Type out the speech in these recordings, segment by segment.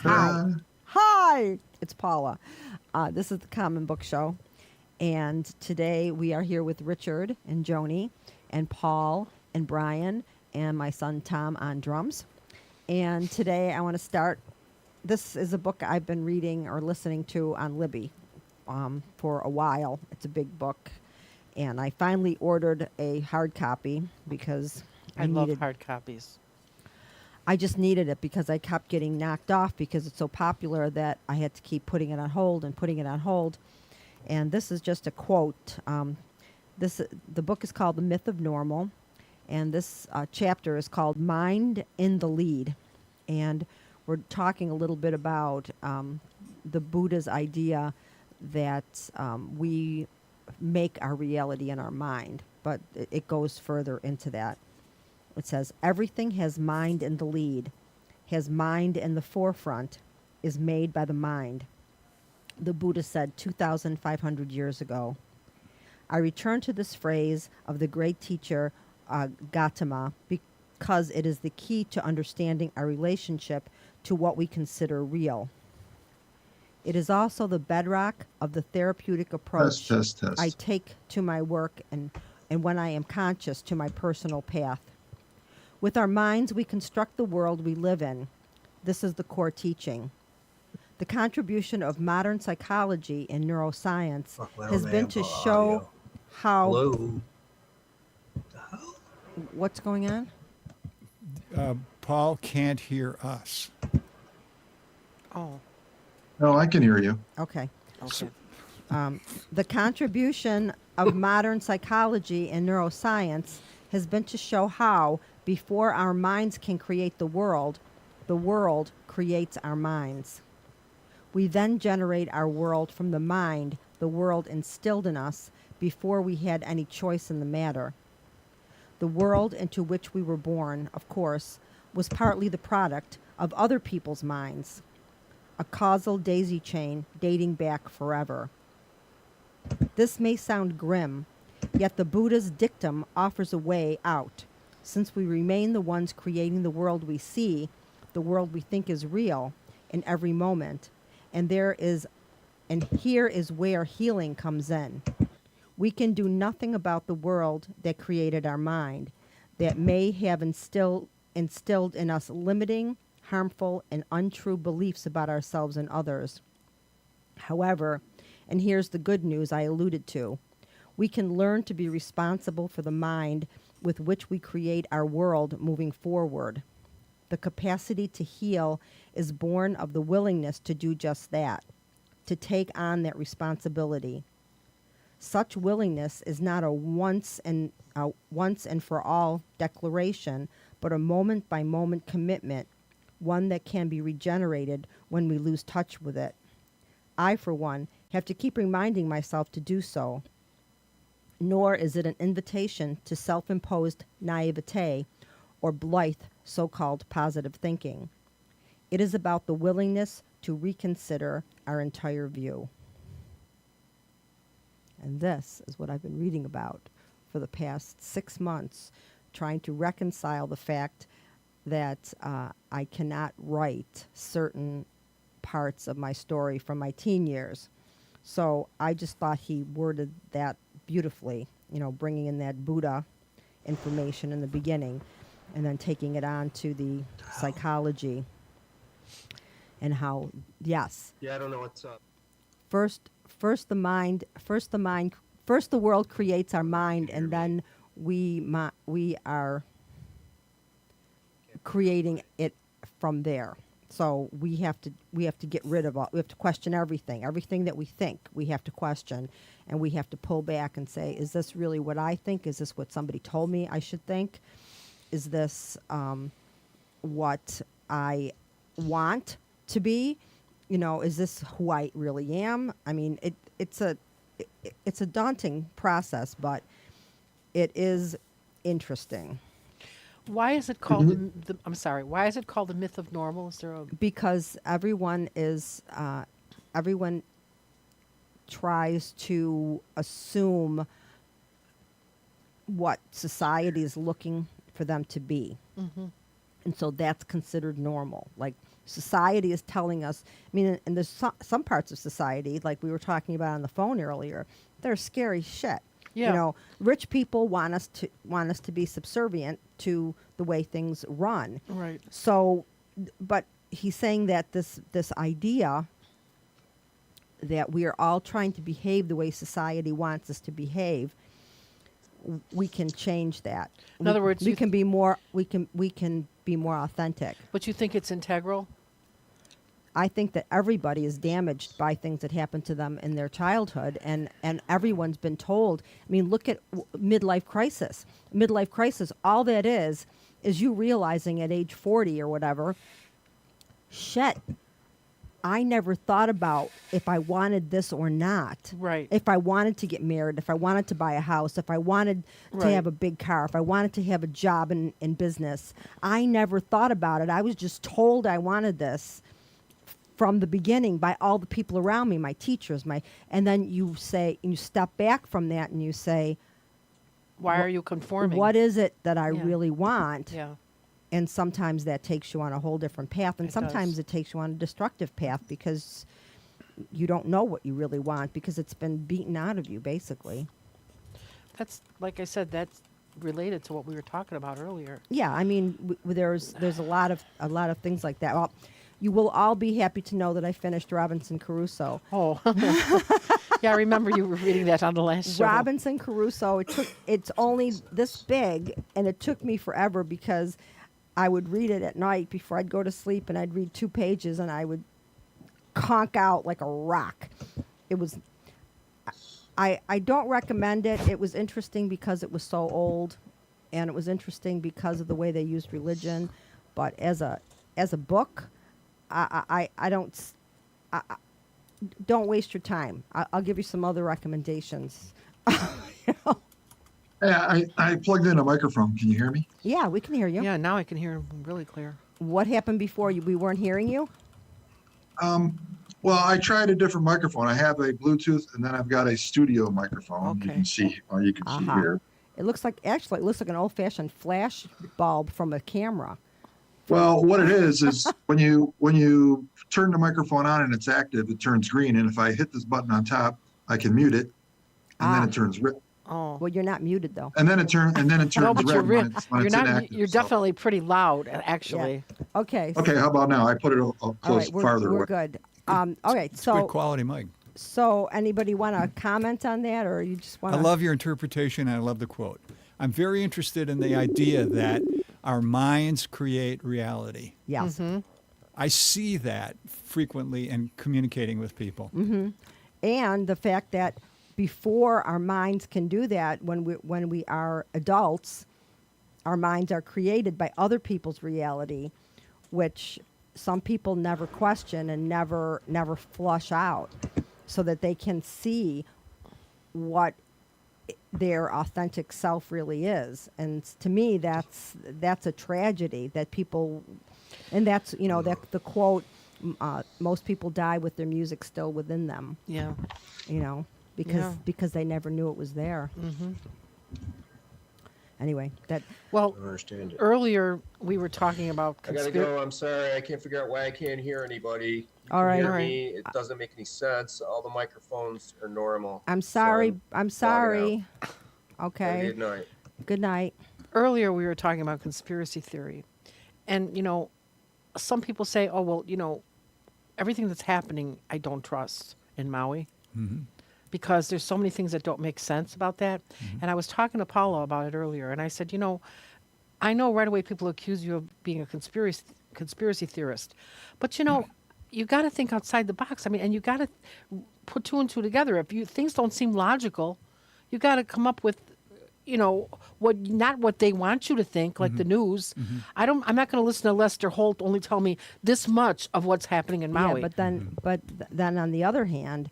Hi. Paula. Hi. It's Paula. This is the Common Book Show. And today we are here with Richard and Joni and Paul and Brian and my son Tom on drums. And today I want to start. This is a book I've been reading or listening to on Libby for a while. It's a big book. And I finally ordered a hard copy because I love hard copies. I just needed it because I kept getting knocked off because it's so popular that I had to keep putting it on hold and putting it on hold. And this is just a quote. The book is called The Myth of Normal, and this chapter is called Mind in the Lead. And we're talking a little bit about the Buddha's idea that we make our reality in our mind, but it goes further into that. It says, everything has mind in the lead, has mind in the forefront, is made by the mind. The Buddha said 2,500 years ago. I return to this phrase of the great teacher Gautama because it is the key to understanding our relationship to what we consider real. It is also the bedrock of the therapeutic approach Test. I take to my work and when I am conscious to my personal path. With our minds, we construct the world we live in. This is the core teaching. The contribution of modern psychology and neuroscience has been to show how... Hello. What's going on? Paul can't hear us. Oh, No, I can hear you. Okay. okay. The contribution of modern psychology and neuroscience has been to show how, before our minds can create the world creates our minds. We then generate our world from the mind, the world instilled in us before we had any choice in the matter. The world into which we were born, of course, was partly the product of other people's minds, a causal daisy chain dating back forever. This may sound grim, yet the Buddha's dictum offers a way out. Since we remain the ones creating the world we see, the world we think is real in every moment, and here is where healing comes in. We can do nothing about the world that created our mind, that may have instilled in us limiting, harmful, and untrue beliefs about ourselves and others. However, and here's the good news I alluded to, we can learn to be responsible for the mind with which we create our world moving forward. The capacity to heal is born of the willingness to do just that, to take on that responsibility. Such willingness is not a once and for all declaration, but a moment-by-moment commitment, one that can be regenerated when we lose touch with it. I, for one, have to keep reminding myself to do so. Nor is it an invitation to self-imposed naivete or blithe so-called positive thinking. It is about the willingness to reconsider our entire view. And this is what I've been reading about for the past 6 months, trying to reconcile the fact that I cannot write certain parts of my story from my teen years. So I just thought he worded that beautifully, bringing in that Buddha information in the beginning and then taking it on to the psychology and how, yes. Yeah, I don't know what's up. First the world creates our mind, and then we are creating it from there. So we have to get rid of all. We have to question everything that we think. We have to question, and we have to pull back and say, is this really what I think? Is this what somebody told me I should think? Is this what I want to be? Is this who I really am? I mean, it's a daunting process, but it is interesting. Why is it called I'm sorry. Why is it called the myth of normal? Is there a... Because everyone tries to assume what society is looking for them to be. Mm-hmm. And so that's considered normal. Like Society is telling us. I mean, and there's some parts of society, like we were talking about on the phone earlier, they're scary shit. Yeah. You know, rich people want us to be subservient to the way things run. Right. So, but he's saying that this idea that we are all trying to behave the way society wants us to behave, we can change that. In other words, we you can be more. We can be more authentic. But you think it's integral? I think that everybody is damaged by things that happen to them in their childhood, and everyone's been told. I mean, look at midlife crisis. Midlife crisis, all that is you realizing at age 40 or whatever, shit, I never thought about if I wanted this or not. Right. If I wanted to get married, if I wanted to buy a house, if I wanted to Right. have a big car, if I wanted to have a job in business. I never thought about it. I was just told I wanted this from the beginning by all the people around me, my teachers, and then you step back from that and you say, Why are you conforming? what is it that I Yeah. really want? Yeah. And sometimes that takes you on a whole different path, and It sometimes does. it takes you on a destructive path because you don't know what you really want because it's been beaten out of you, basically. That's, like I said, that's related to what we were talking about earlier. Yeah, I mean, there's a lot of things like that. Well, you will all be happy to know that I finished Robinson Crusoe. Oh. Yeah, I remember you were reading that on the last show. Robinson Crusoe. It's only this big, and it took me forever because I would read it at night before I'd go to sleep, and I'd read 2 pages, and I would conk out like a rock. It was. I don't recommend it. It was interesting because it was so old, and it was interesting because of the way they used religion. But as a book, I don't waste your time. I'll give you some other recommendations. You know? Hey, I plugged in a microphone. Can you hear me? Yeah, we can hear you. Yeah, now I can hear him really clear. What happened before we weren't hearing you? Well, I tried a different microphone. I have a Bluetooth, and then I've got a studio microphone. You Okay. can see. You can see Uh-huh. here. It looks like an old-fashioned flash bulb from a camera. Well, what it is when you turn the microphone on and it's active, it turns green. And if I hit this button on top, I can mute it, and then it turns red. Oh. Well, you're not muted though. And then it turns No, but you're red when it's not. inactive. You're So- definitely pretty loud, actually. Okay. Okay, how about now? I put it All close right, we're farther we're away. good. Okay, Good so quality mic. anybody want to comment on that, or you just want I to? love your interpretation. And I love the quote. I'm very interested in the idea that our minds create reality. Yes. Mm-hmm. I see that frequently in communicating with people. And the fact that before our minds can do that, when we are adults, our minds are created by other people's reality, which some people never question and never flush out, so that they can see what their authentic self really is. And to me, that's a tragedy that people, and that's that the quote, most people die with their music still within them. Yeah. Because they never knew it was there. Mm-hmm. Anyway, that Well, don't understand it. earlier we were talking about I gotta go. I'm sorry. I can't figure out why I can't hear anybody. You All can right. hear All right. me. It doesn't make any sense. All the microphones are normal. I'm So sorry. I'm logging sorry. out. Okay. Good night. Good night. Earlier we were talking about conspiracy theory. And, some people say, oh, well, everything that's happening I don't trust in Maui. Because there's so many things that don't make sense about that. And I was talking to Paula about it earlier, and I said, I know right away people accuse you of being a conspiracy theorist. But, you got to think outside the box. I mean, and you got to put 2 and 2 together. If things don't seem logical, you got to come up with not what they want you to think, like the news. I'm not going to listen to Lester Holt only tell me this much of what's happening in Maui. Yeah, but then on the other hand,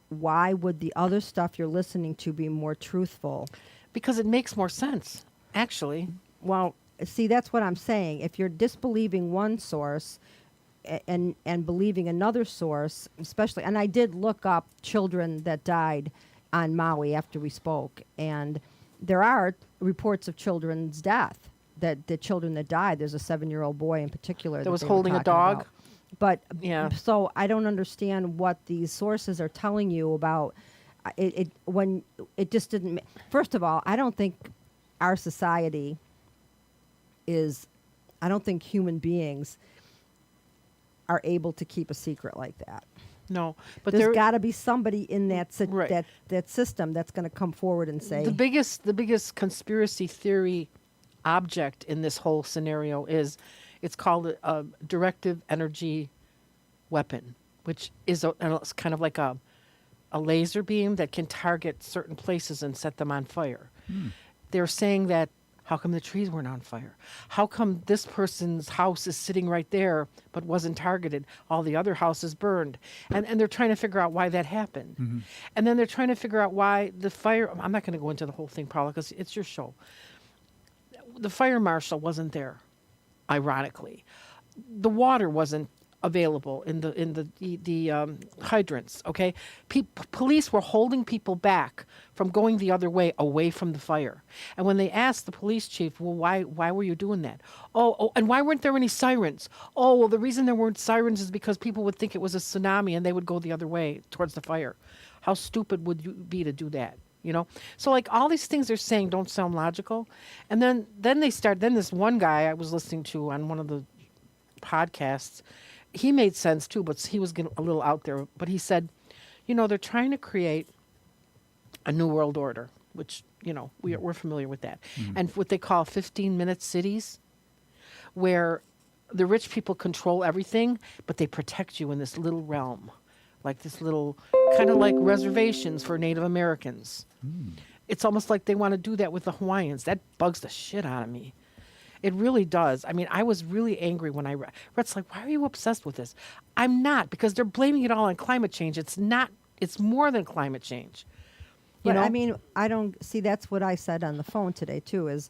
why would the other stuff you're listening to be more truthful? Because it makes more sense, actually. Well, see, that's what I'm saying. If you're disbelieving one source and believing another source, especially, and I did look up children that died on Maui after we spoke, and there are reports of children's death, that the children that died. There's a 7-year-old boy in particular That was they were holding a talking dog? about. But Yeah. so I don't understand what these sources are telling you about it when it just didn't. First of all, I don't think our society is. I don't think human beings are able to keep a secret like that. No, but There's there got to be somebody in that Right. that system that's going to come forward and say, the biggest conspiracy theory object in this whole scenario is it's called a directive energy weapon, which is it's kind of like a laser beam that can target certain places and set them on fire. They're saying that how come the trees weren't on fire? How come this person's house is sitting right there but wasn't targeted? All the other houses burned. And they're trying to figure out why that happened. And then they're trying to figure out why the fire, I'm not going to go into the whole thing, Paula, because it's your show. The fire marshal wasn't there, ironically. The water wasn't available in the hydrants. Okay, police were holding people back from going the other way, away from the fire. And when they asked the police chief, "Well, why were you doing that?" Oh, and why weren't there any sirens? Oh, well, the reason there weren't sirens is because people would think it was a tsunami and they would go the other way towards the fire. How stupid would you be to do that? You know, so like all these things they're saying don't sound logical, and then they start. Then this one guy I was listening to on one of the podcasts, he made sense too, but he was getting a little out there. But he said, you know, they're trying to create a new world order, which, you know, we're familiar with that. And what they call 15-minute cities, where the rich people control everything, but they protect you in this little realm, like this little, kind of like reservations for Native Americans. It's almost like they want to do that with the Hawaiians. That bugs the shit out of me. It really does. I mean, I was really angry when I read. It's like, why are you obsessed with this? I'm not, because they're blaming it all on climate change. It's not. It's more than climate change. You but know? I mean, I don't see. That's what I said on the phone today too. Is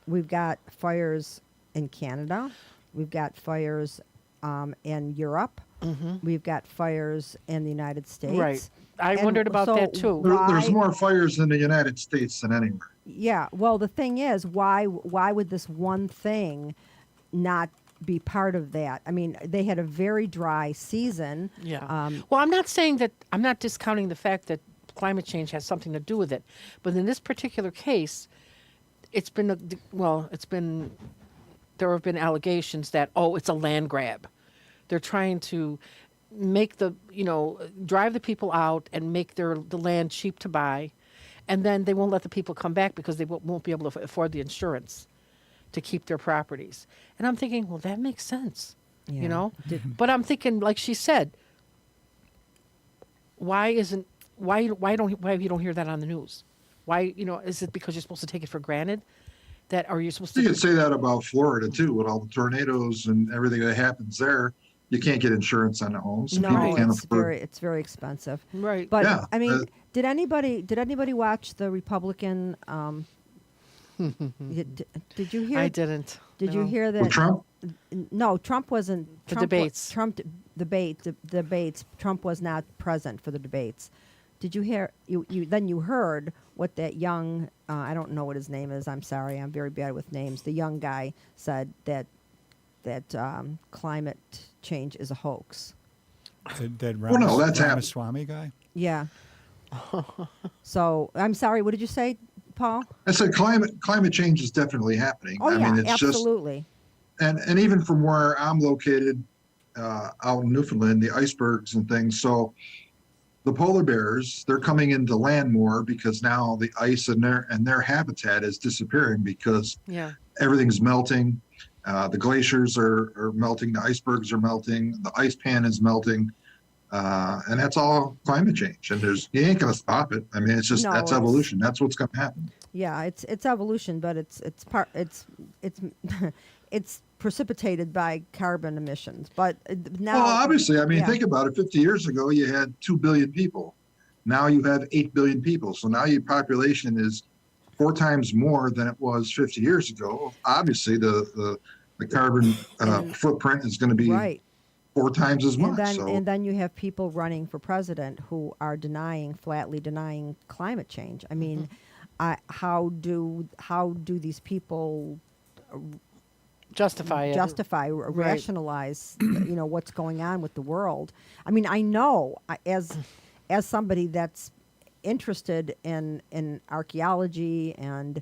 we've got fires in Canada, we've got fires in Europe, we've got fires in the United States. Right. I And wondered about so that too. There's why- more fires in the United States than anywhere. Yeah. Well, the thing is, why would this one thing not be part of that? I mean, they had a very dry season. Yeah. Well, I'm not saying that. I'm not discounting the fact that climate change has something to do with it, but in this particular case, it's been there have been allegations that it's a land grab. They're trying to make drive the people out and make the land cheap to buy, and then they won't let the people come back because they won't be able to afford the insurance to keep their properties. And I'm thinking, well, that makes sense, Yeah. you know. But I'm thinking, like she said, why you don't hear that on the news? Why, is it because you're supposed to take it for granted? That are you supposed You to? could say that about Florida too, with all the tornadoes and everything that happens there. You can't get insurance on the homes. No, People can't afford. it's very expensive. Right. But Yeah, I mean, did anybody watch the Republican? Did you hear? I didn't. Did you No. hear that? With Trump, No, Trump wasn't. The Trump wa- debates. Trump debates. Trump was not present for the debates. Did you hear? Then you heard what that young. I don't know what his name is. I'm sorry. I'm very bad with names. The young guy said that climate change is a hoax. That Well, no, that's happened. Ramaswamy guy. Yeah. So I'm sorry. What did you say, Paul? I said climate change is definitely happening. Oh I yeah, mean, it's absolutely. and even from where I'm located, out in Newfoundland, the icebergs and things. So the polar bears, they're coming into land more because now the ice and their habitat is disappearing because Yeah. everything's melting. The glaciers are melting. The icebergs are melting. The ice pan is melting. And that's all climate change. And you ain't going to stop it. I mean, it's just, No, that's it's- evolution. That's what's going to happen. Yeah, it's evolution, but it's it's precipitated by carbon emissions. But now, Well, obviously, I mean, yeah. think about it. 50 years ago, you had 2 billion people. Now you have 8 billion people. So now your population is 4 times more than it was 50 years ago. Obviously, the carbon footprint is going to be right. 4 times as much. And then you have people running for president who are flatly denying climate change. I mean, how do these people Justify it. rationalize, what's going on with the world. I mean, I know as somebody that's interested in archaeology and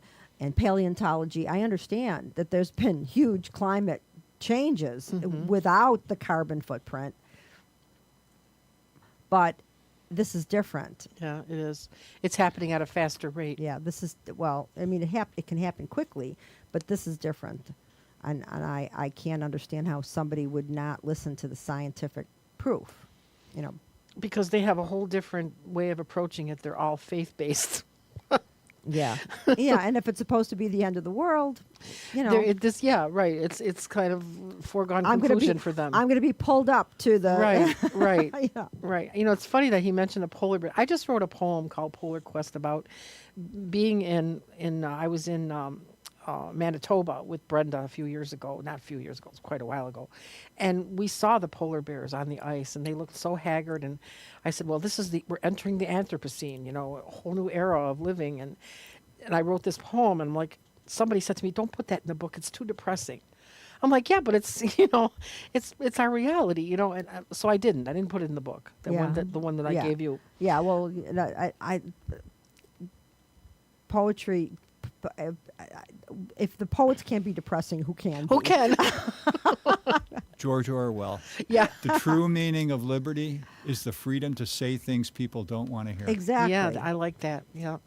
paleontology, I understand that there's been huge climate changes without the carbon footprint. But this is different. Yeah, it is. It's happening at a faster rate. Yeah, this is, well, I mean, it can happen quickly, but this is different. And I can't understand how somebody would not listen to the scientific proof, Because they have a whole different way of approaching it. They're all faith-based. Yeah. Yeah, and if it's supposed to be the end of the world, Yeah, right. It's kind of foregone I'm gonna conclusion be, for them. I'm going to be pulled up to the... Right. Yeah. Right. It's funny that he mentioned a polar bear. I just wrote a poem called Polar Quest about being I was in Manitoba with Brenda a few years ago. Not a few years ago, it was quite a while ago. And we saw the polar bears on the ice, and they looked so haggard. And I said, well, we're entering the Anthropocene, a whole new era of living. And I wrote this poem, and I'm like, somebody said to me, don't put that in the book. It's too depressing. I'm like, yeah, but it's, it's our reality, and so I didn't put it in the book. The one that I gave you. Yeah, well, I poetry, if the poets can't be depressing, who can? Who can? George Orwell. Yeah. The true meaning of liberty is the freedom to say things people don't want to hear. Exactly. Yeah, I like that. Yeah.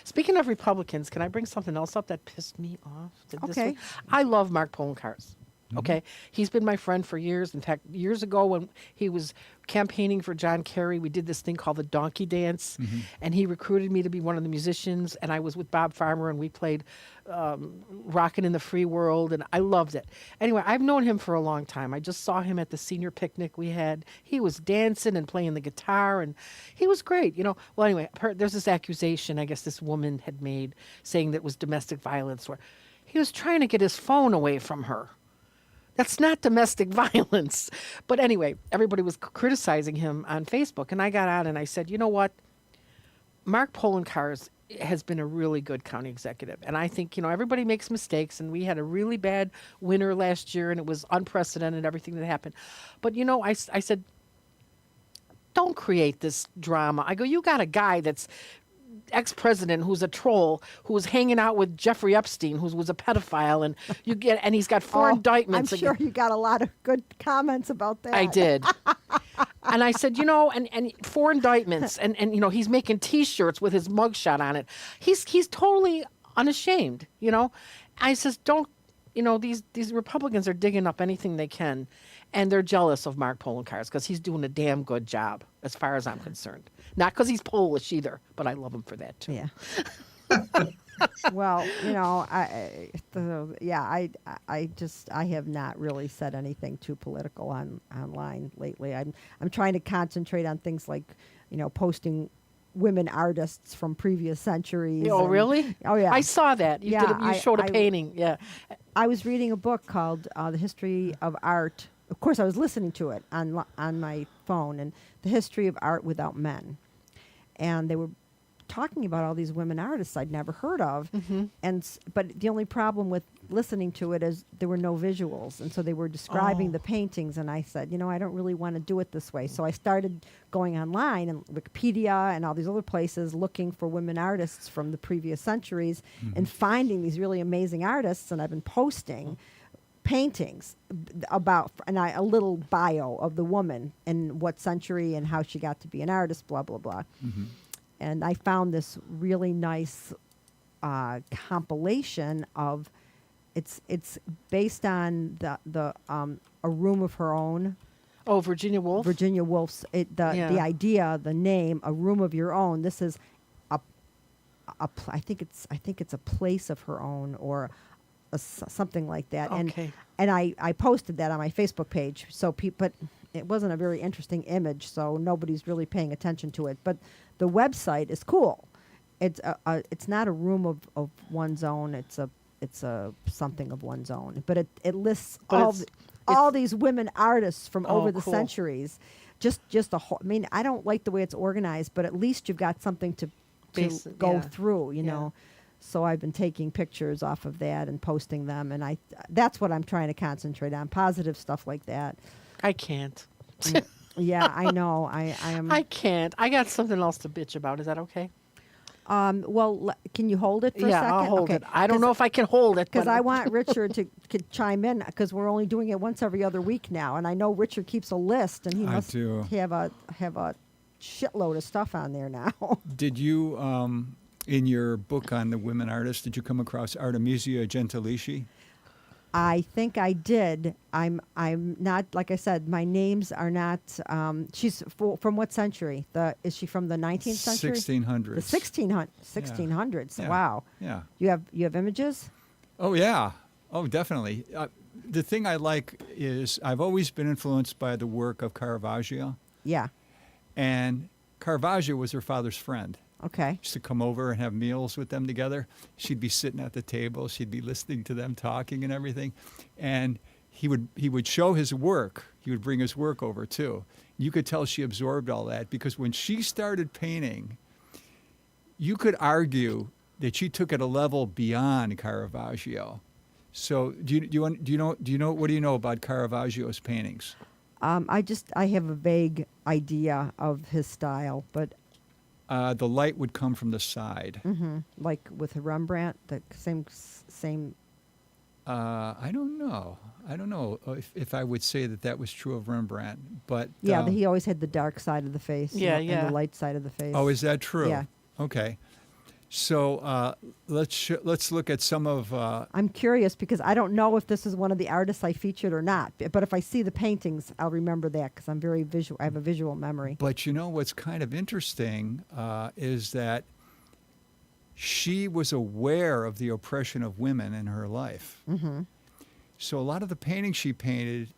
Speaking of Republicans, can I bring something else up that pissed me off? Okay. I love Mark Poloncarz. Okay. He's been my friend for years. In fact, years ago when he was campaigning for John Kerry, we did this thing called the Donkey Dance, and he recruited me to be one of the musicians, and I was with Bob Farmer, and we played Rockin' in the Free World, and I loved it. Anyway, I've known him for a long time. I just saw him at the senior picnic we had. He was dancing and playing the guitar, and he was great, Well, anyway, there's this accusation I guess this woman had made saying that it was domestic violence, where he was trying to get his phone away from her. That's not domestic violence. But anyway, everybody was criticizing him on Facebook. And I got out and I said, you know what? Mark Poloncarz has been a really good county executive. And I think, everybody makes mistakes. And we had a really bad winter last year. And it was unprecedented, everything that happened. But, I said, don't create this drama. I go, you got a guy that's ex-president who's a troll, who was hanging out with Jeffrey Epstein, who was a pedophile, and he's got four indictments. I'm sure you got a lot of good comments about that. I did. And I said, and 4 indictments, and he's making T-shirts with his mugshot on it. He's totally unashamed, I says, don't, these Republicans are digging up anything they can, and they're jealous of Mark Poloncarz because he's doing a damn good job, as far as I'm concerned. Not because he's Polish either, but I love him for that too. Yeah. Well, I have not really said anything too political online lately. I'm trying to concentrate on things like, posting women artists from previous centuries. Oh, really? Oh, yeah. I saw that. You showed a painting. Yeah. I was reading a book called The History of Art. Of course, I was listening to it on my phone, and The History of Art Without Men. And they were talking about all these women artists I'd never heard of. But the only problem with listening to it is there were no visuals. And so they were describing the paintings. And I said, I don't really want to do it this way. So I started going online and Wikipedia and all these other places looking for women artists from the previous centuries and finding these really amazing artists. And I've been posting paintings about a little bio of the woman and what century and how she got to be an artist, blah, blah, blah. And I found this really nice compilation of, it's based on the A Room of Her Own. Oh, Virginia Woolf? Virginia Woolf's, the idea, the name, A Room of Your Own. This is I think it's a place of her own, or something like that. Okay. And I posted that on my Facebook page. So but it wasn't a very interesting image, so nobody's really paying attention to it. But the website is cool. It's not a room of one's own. It's a something of one's own. But it lists all these women artists from over the centuries. Just a whole. I mean, I don't like the way it's organized, but at least you've got something to go through. You know. So I've been taking pictures off of that and posting them, and that's what I'm trying to concentrate on, positive stuff like that. I can't. Yeah, I know. I am. I can't. I got something else to bitch about. Is that okay? Well, can you hold it for a Yeah, second? I'll hold Okay. it. I don't know if I can hold it. Because but- I want Richard to chime in, because we're only doing it once every other week now, and I know Richard keeps a list, and he I must do. have a shitload of stuff on there now. Did you, in your book on the women artists, did you come across Artemisia Gentileschi? I think I did. I'm not, like I said, my names are not. She's from what century? Is she from the 19th century? 1600s. The 1600s. Yeah. Wow. Yeah. You have images? Oh, yeah. Oh, definitely. The thing I like is I've always been influenced by the work of Caravaggio. Yeah. And Caravaggio was her father's friend. Okay. Used to come over and have meals with them together. She'd be sitting at the table. She'd be listening to them talking and everything. And he would show his work. He would bring his work over too. You could tell she absorbed all that, because when she started painting, you could argue that she took it a level beyond Caravaggio. So what do you know about Caravaggio's paintings? I have a vague idea of his style, but The light would come from the side. like with Rembrandt, the same. I don't know. I don't know if I would say that was true of Rembrandt, but Yeah, but he always had the dark side of the face. Yeah, and yeah. the light side of the face. oh, is that true? Yeah. Okay. So let's look at some of. I'm curious because I don't know if this is one of the artists I featured or not. But if I see the paintings, I'll remember that because I'm very visual. I have a visual memory. But you know what's kind of interesting is that she was aware of the oppression of women in her life. Mm-hmm. So a lot of the paintings she painted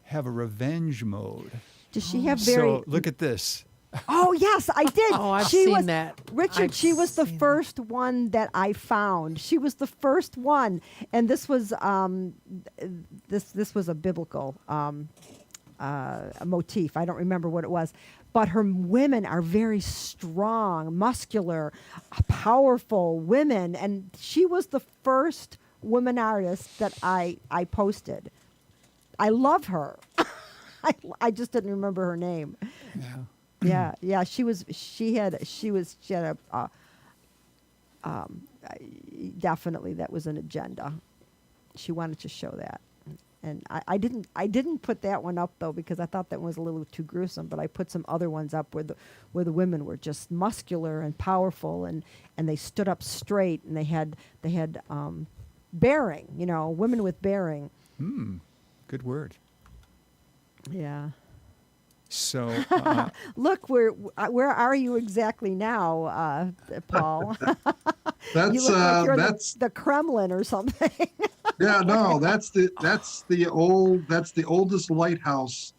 have a revenge mode. Does she have very? So look at this. Oh yes, I did. Oh, I've she seen was, that. Richard, I've she was the seen first one that I found. She was the first one, and this was this was a biblical a motif. I don't remember what it was, but her women are very strong, muscular, powerful women, and she was the first woman artist that I posted. I love her. I just didn't remember her name. Yeah. Yeah. She had a definitely that was an agenda. She wanted to show that, and I didn't put that one up though because I thought that one was a little too gruesome. But I put some other ones up where the women were just muscular and powerful, and they stood up straight, and they had bearing. You know, women with bearing. Good word. Yeah. So Look, where are you exactly now, Paul? That's You look like you're in that's the Kremlin or something. yeah, no, that's the oldest lighthouse.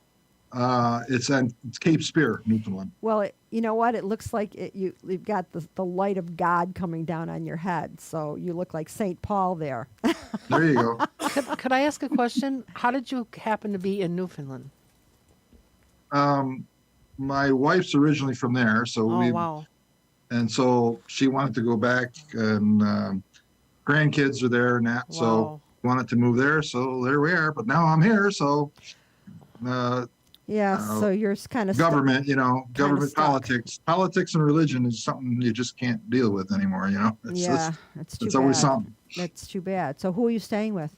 It's Cape Spear, Newfoundland. Well, you know what? It looks like you've got the light of God coming down on your head, so you look like St. Paul there. There you go. Could I ask a question? How did you happen to be in Newfoundland? My wife's originally from there, so Oh, wow. and so she wanted to go back, and grandkids are there and that, so Wow. wanted to move there, so there we are. But now I'm here, so Yeah, so you're kind of government, government stuck. politics and religion is something you just can't deal with anymore. Yeah, it's too it's bad. always something. That's too bad. So who are you staying with?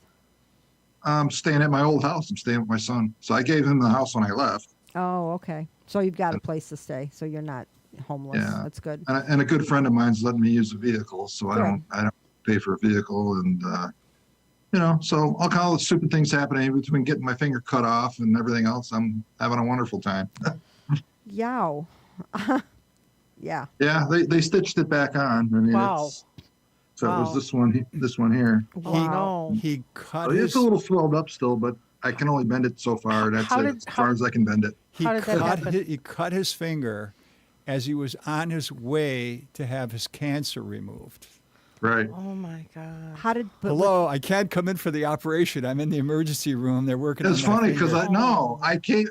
I'm staying at my old house. I'm staying with my son, so I gave him the house when I left. Oh, okay. So you've got a place to stay, so you're not homeless. Yeah. That's good. And a good friend of mine's letting me use a vehicle, so I don't pay for a vehicle, and so all kinds of stupid things happening between getting my finger cut off and everything else. I'm having a wonderful time. Yow. Yeah. Yeah, they stitched it back on. I mean, Wow. So it Wow. was this one here. Oh, no. he cut It's his a little swelled up still, but I can only bend it so far. That's How it, did- as far as I can bend it. he How did that cut happen? he cut his finger as he was on his way to have his cancer removed. Right. Oh, my God. How did? But Hello, I can't come in for the operation. I'm in the emergency room. They're working. It's on my funny because finger. I can't.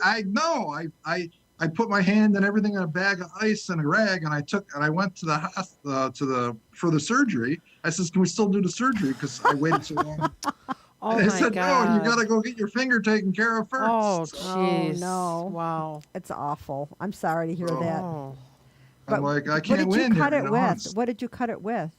I I put my hand and everything in a bag of ice and a rag, and I went to for the surgery. I says, "Can we still do the surgery?" Because I waited so long. Oh And they my said, God. "No, you got to go get your finger taken care of first." Oh, So jeez. no. Wow. It's awful. I'm sorry to hear So- that. Oh. I'm like, I what can't did you win cut here. it You know? with? It's- What did you cut it with?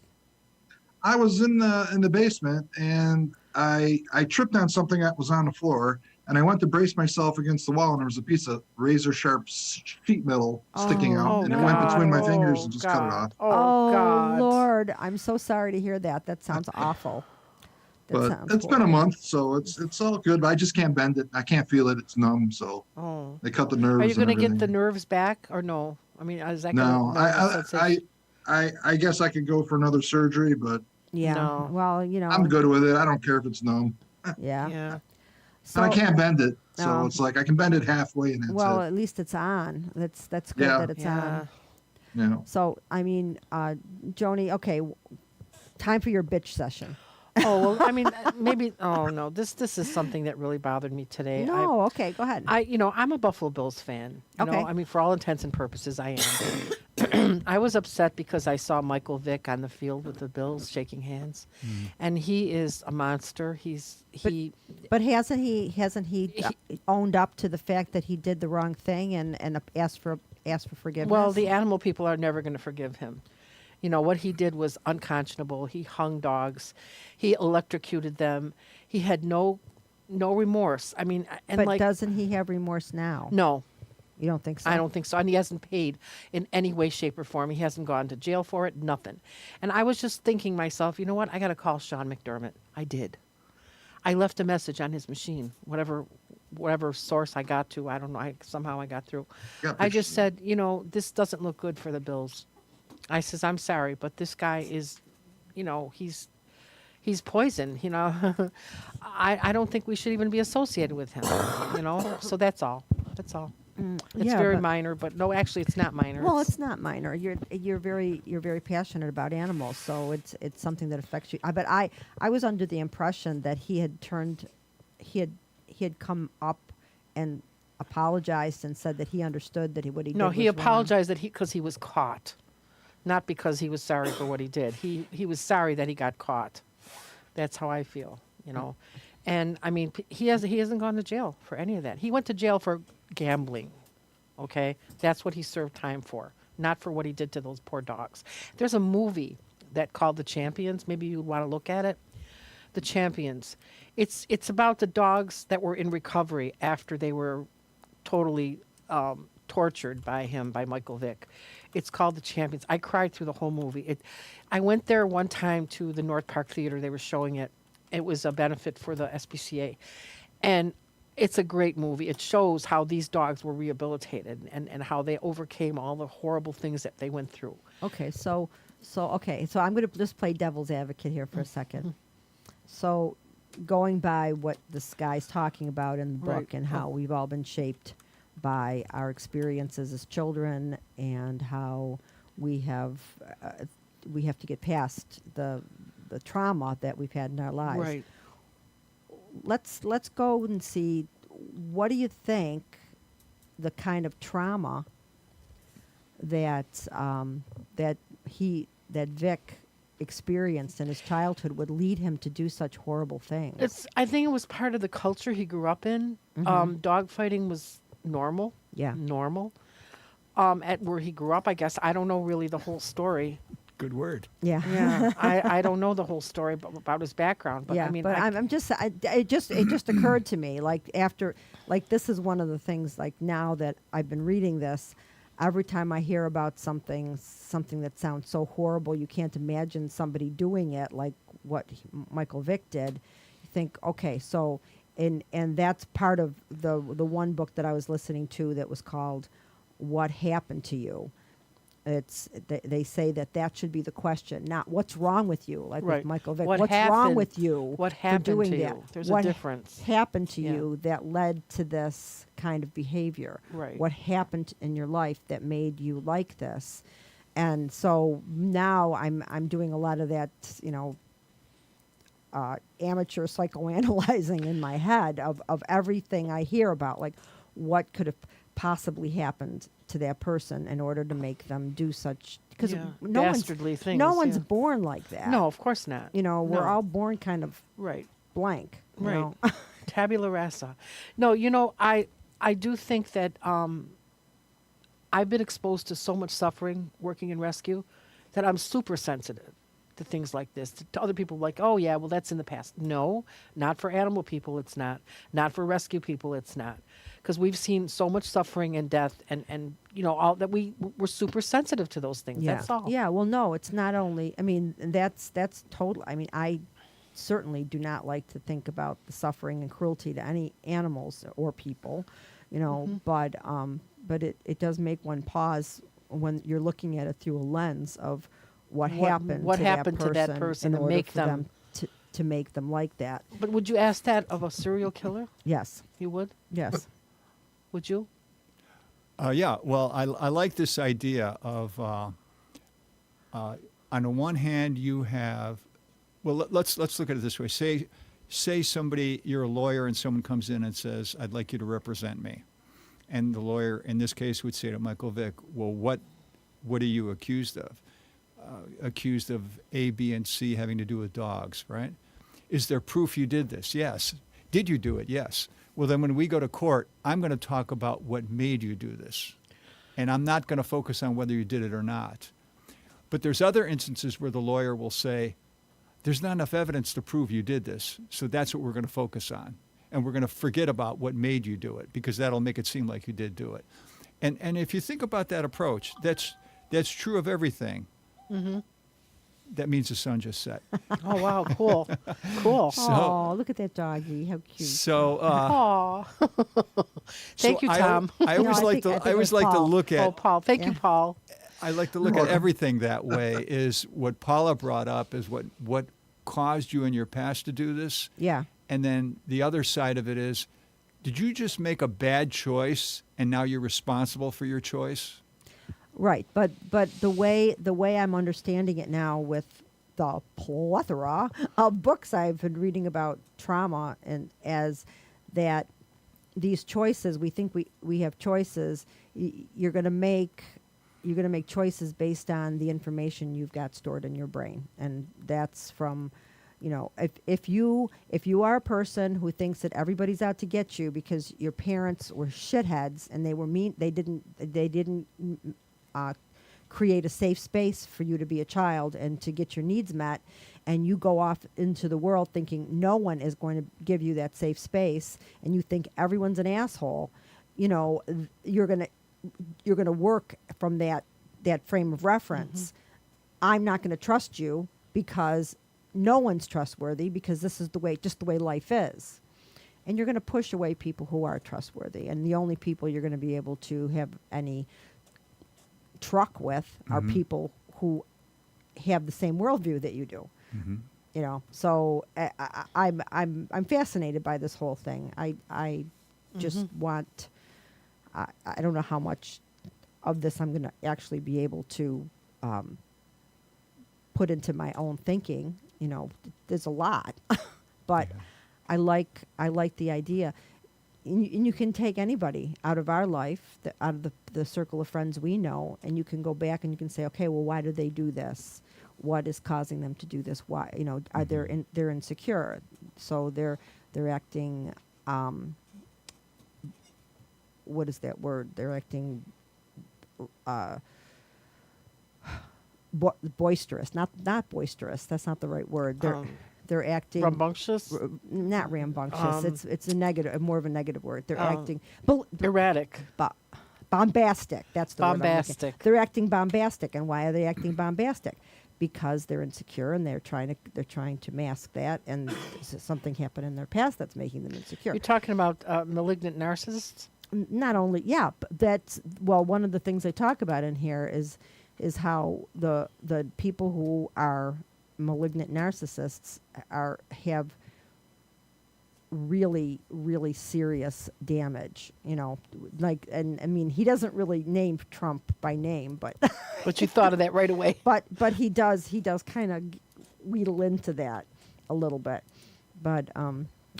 I was in the basement and I tripped on something that was on the floor, and I went to brace myself against the wall, and there was a piece of razor sharp sheet metal sticking out, Oh, and it no. went between my fingers Oh, and just God. cut it off. Oh, God. Lord, I'm so sorry to hear that. That sounds awful. That But sounds it's been a horrible. month, so it's all good. But I just can't bend it. I can't feel it. It's numb. So Oh. they cut the nerves. Are you going to get the nerves back or no? I mean, is that going No, to normal sensation? I guess I could go for another surgery, but Yeah. No. Well, you know. I'm good with it. I don't care if it's numb. Yeah. Yeah. So, And I can't bend it, so Oh. it's like I can bend it halfway, and that's well, it. at least it's on. That's good Yeah. that it's Yeah. on. You know. So, I mean, Joni, okay, time for your bitch session. Oh, well, I mean, maybe. Oh no, this is something that really bothered me today. No, okay, go ahead. I'm a Buffalo Bills fan. You Okay. know, I mean, for all intents and purposes, I am. I was upset because I saw Michael Vick on the field with the Bills shaking hands, and he is a monster. But hasn't he owned up to the fact that he did the wrong thing and asked for forgiveness? Well, the animal people are never going to forgive him. You know, what he did was unconscionable. He hung dogs. He electrocuted them. He had no remorse. I mean, and but like, doesn't he have remorse now? no, You don't think so? I don't think so. And he hasn't paid in any way, shape, or form. He hasn't gone to jail for it, nothing. And I was just thinking myself, you know what? I got to call Sean McDermott. I did. I left a message on his machine, whatever source I got to. I don't know. Somehow I got through. Got I pictures. just said, you know, this doesn't look good for the Bills. I says, I'm sorry, but this guy is, you know, he's poison, you know. I don't think we should even be associated with him, you know. So that's all. That's all. It's yeah, very but- minor, but no, actually, it's not minor. Well, it's not minor. You're very passionate about animals, so it's something that affects you. But I was under the impression that he had come up and apologized and said that he understood that what he no, did he was wrong. apologized that because he was caught, not because he was sorry for what he did. He was sorry that he got caught. That's how I feel, you know. And I mean, he hasn't gone to jail for any of that. He went to jail for gambling. Okay, that's what he served time for, not for what he did to those poor dogs. There's a movie that called The Champions. Maybe you'd want to look at it. The Champions. It's about the dogs that were in recovery after they were totally tortured by Michael Vick. It's called The Champions. I cried through the whole movie. I went there one time to the North Park Theater. They were showing it. It was a benefit for the SPCA. And it's a great movie. It shows how these dogs were rehabilitated and how they overcame all the horrible things that they went through. Okay, so I'm going to just play devil's advocate here for a second. So, going by what this guy's talking about in the book Right. and how we've all been shaped by our experiences as children and how we have to get past the trauma that we've had in our lives. Right. Let's go and see, what do you think the kind of trauma that Vic experienced in his childhood would lead him to do such horrible things? I think it was part of the culture he grew up in. Dog fighting was normal. Yeah. Normal. At where he grew up, I guess. I don't know really the whole story. Good word. Yeah. Yeah, I don't know the whole story about his background, but yeah, I mean, but it just occurred to me, like, after, like, this is one of the things, like, now that I've been reading this, every time I hear about something that sounds so horrible you can't imagine somebody doing it, like what Michael Vick did, you think, okay, so, and that's part of the one book that I was listening to that was called What Happened to You. They say that should be the question, not what's wrong with you, like Right. with Michael Vick. What what's wrong happened- with you what for happened doing to that? you? There's a what difference. happened to Yeah. you that led to this kind of behavior? Right. What happened in your life that made you like this? And so now I'm doing a lot of that, you know, amateur psychoanalyzing in my head of everything I hear about, like what could have possibly happened to that person in order to make them do such, because Yeah, no one's dastardly things. no one's yeah. born like that. No, of course not. You know, we're No. all born kind of Right. blank. You Right. know? Tabula rasa. No, I do think that I've been exposed to so much suffering working in rescue that I'm super sensitive to things like this. To other people, like, oh yeah, well that's in the past. No, not for animal people. It's not. Not for rescue people. It's not. Because we've seen so much suffering and death, and all that we're super sensitive to those things. Yeah. That's all. Yeah. Well, no, it's not only. I mean, that's total. I mean, I certainly do not like to think about the suffering and cruelty to any animals or people, but it does make one pause when you're looking at it through a lens of what happened to that person in to order make for them- to make them like that. But would you ask that of a serial killer? Yes. You would? Yes. Would you? Yeah, well, I like this idea of, on the one hand, you have, well, let's look at it this way. Say somebody, you're a lawyer, and someone comes in and says, "I'd like you to represent me," and the lawyer, in this case, would say to Michael Vick, "Well, what are you accused of?" Accused of A, B, and C having to do with dogs, right? Is there proof you did this? Yes. Did you do it? Yes. Well, then when we go to court, I'm going to talk about what made you do this. And I'm not going to focus on whether you did it or not. But there's other instances where the lawyer will say, there's not enough evidence to prove you did this, so that's what we're going to focus on. And we're going to forget about what made you do it, because that'll make it seem like you did do it. And if you think about that approach, that's true of everything. Mm-hmm. That means the sun just set. Oh wow, cool, cool. So- Oh, look at that doggy! How cute! So, Aw. Thank you, I Tom. always No, I like think- I to. think I it always was like to Paul. look at. Oh, Paul. Thank you, Yeah. Paul. I like to look at everything that way. Is what Paula brought up is what caused you in your past to do this, Yeah. and then the other side of it is, did you just make a bad choice and now you're responsible for your choice? Right, but the way I'm understanding it now, with the plethora of books I've been reading about trauma, and as that these choices, we think we have choices. You're going to make choices based on the information you've got stored in your brain, and that's from, if you are a person who thinks that everybody's out to get you because your parents were shitheads and they were mean, they didn't create a safe space for you to be a child and to get your needs met, and you go off into the world thinking no one is going to give you that safe space, and you think everyone's an asshole, you're going to work from that frame of reference. Mm-hmm. I'm not going to trust you because no one's trustworthy, because this is just the way life is. And you're going to push away people who are trustworthy, and the only people you're going to be able to have any truck with are people who have the same worldview that you do. Mm-hmm. So I'm fascinated by this whole thing. I just want, I don't know how much of this I'm going to actually be able to put into my own thinking. There's a lot, but Yeah. I like the idea. And you can take anybody out of our life, out of the circle of friends we know, and you can go back and you can say, okay, well, why do they do this? What is causing them to do this? Why, are they're insecure, so they're acting. What is that word? They're acting boisterous. Not boisterous. That's not the right word. They're acting Rambunctious, not rambunctious. It's a negative, more of a negative word. They're acting erratic. Bombastic. That's the word I'm looking. Bombastic. They're acting bombastic, and why are they acting bombastic? Because they're insecure, and they're trying to mask that, and something happened in their past that's making them insecure. You're talking about malignant narcissists. Not only, yeah, but that's, well, one of the things I talk about in here is how the people who are malignant narcissists have really, really serious damage, like, and I mean, he doesn't really name Trump by name, but But you thought of that right away. but he does kind of wheedle into that a little bit. But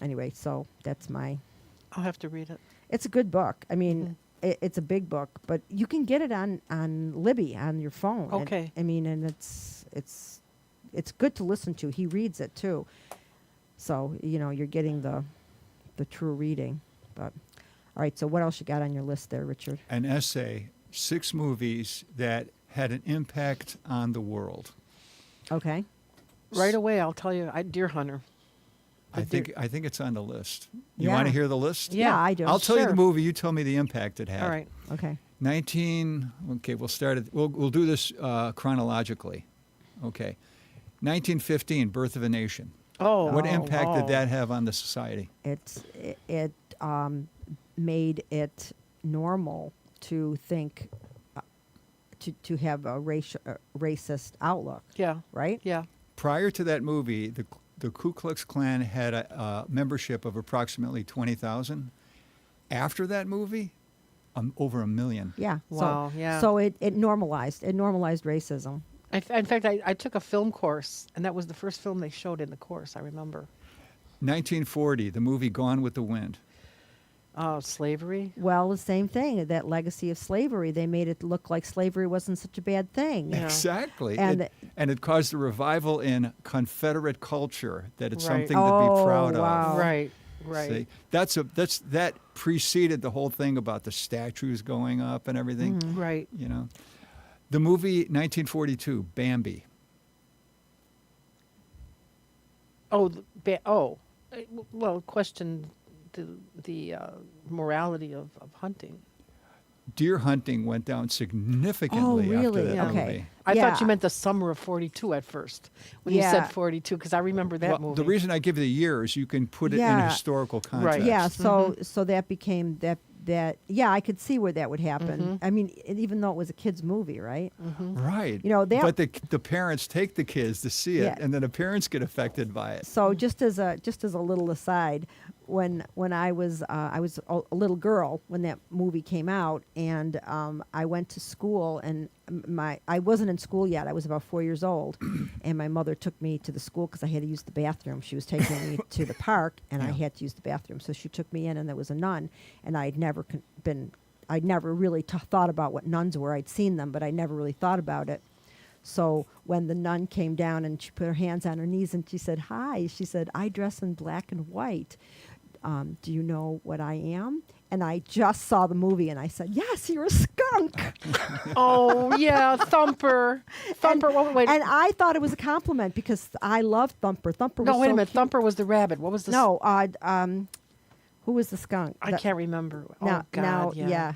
anyway, so that's I'll have to read it. it's a good book. I mean, it's a big book, but you can get it on Libby on your phone. And, Okay. I mean, and it's good to listen to. He reads it too, so you're getting the true reading. But all right, so what else you got on your list there, Richard? An essay, 6 movies that had an impact on the world. Okay. Right away, I'll tell you, Deer Hunter. I Deer- think it's on the list. You Yeah. want to hear the list? Yeah. I do. I'll tell you Sure. the movie. You tell me the impact it had. All right. Okay. Okay, we'll start at, we'll do this chronologically. Okay. 1915, Birth of a Nation. Oh. What impact did oh. that have on the society? It made it normal to think to have a racist outlook, Yeah. right? Yeah. Prior to that movie, the Ku Klux Klan had a membership of approximately 20,000. After that movie, over 1 million. Yeah. Wow, yeah. So it normalized racism. In fact, I took a film course, and that was the first film they showed in the course, I remember. 1940, the movie Gone with the Wind. Slavery. Well, the same thing. That legacy of slavery, they made it look like slavery wasn't such a bad thing. Yeah. Exactly. And and it caused a revival in Confederate culture that it's Right. something to be proud wow. of. Right. Right. See, that preceded the whole thing about the statues going up and everything. Right. You know, the movie 1942, Bambi. Well, question the morality of hunting. Deer hunting went down significantly Oh, really? after that Okay. movie. I Yeah. thought you meant the summer of 42 at first when you Yeah. said 42, because I remember that Well, movie. the reason I give you the years, you can put it in a Yeah. historical context. Yeah. So that became that. Yeah, I could see where that would happen. I mean, even though it was a kids' movie, right? Right. That. But the parents take the kids to see it, Yeah. and then the parents get affected by it. So just as a little aside, when I was a little girl when that movie came out, and I went to school, and I wasn't in school yet. I was about 4 years old, and my mother took me to the school because I had to use the bathroom. She was taking me to the park, and I had to use the bathroom. So she took me in, and there was a nun, and I'd never really thought about what nuns were. I'd seen them, but I never really thought about it. So when the nun came down and she put her hands on her knees and she said, "Hi," she said, "I dress in black and white. Do you know what I am?" And I just saw the movie and I said, "Yes, you're a skunk." Oh, yeah, Thumper. Thumper, wait. And I thought it was a compliment because I loved Thumper. Thumper was No, wait a so minute. cute. Thumper was the rabbit. What was the... No, who was the skunk? I can't remember. Now, Oh, God, now, yeah.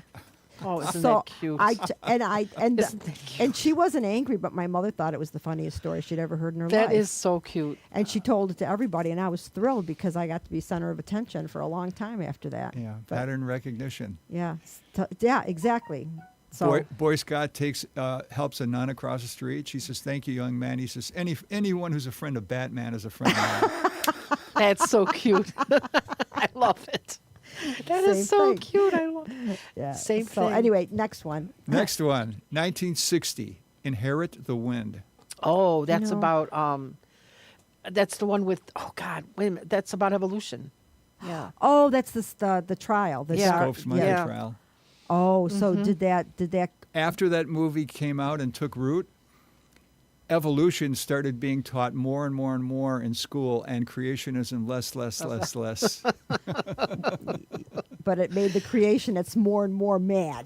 Oh, isn't so that cute? and Isn't that cute? and she wasn't angry, but my mother thought it was the funniest story she'd ever heard in her That life. is so cute. And she told it to everybody, and I was thrilled because I got to be center of attention for a long time after that. Yeah, But- pattern recognition. yeah, yeah, exactly. So Boy Scout helps a nun across the street. She says, "Thank you, young man." He says, "Anyone who's a friend of Batman is a friend of mine." That's so cute. I love it. That Same is so thing. cute. I love it. yeah. Same so thing. anyway, next one. Next one, 1960, Inherit the Wind. Oh, that's know- about that's the one with, oh God, wait a minute, that's about evolution. Yeah. Oh, that's the trial. The Yeah. Scopes Monday Yeah. trial. Oh, so Mm-hmm. did that? After that movie came out and took root, evolution started being taught more and more and more in school, and creationism less. But it made the creationists more and more mad.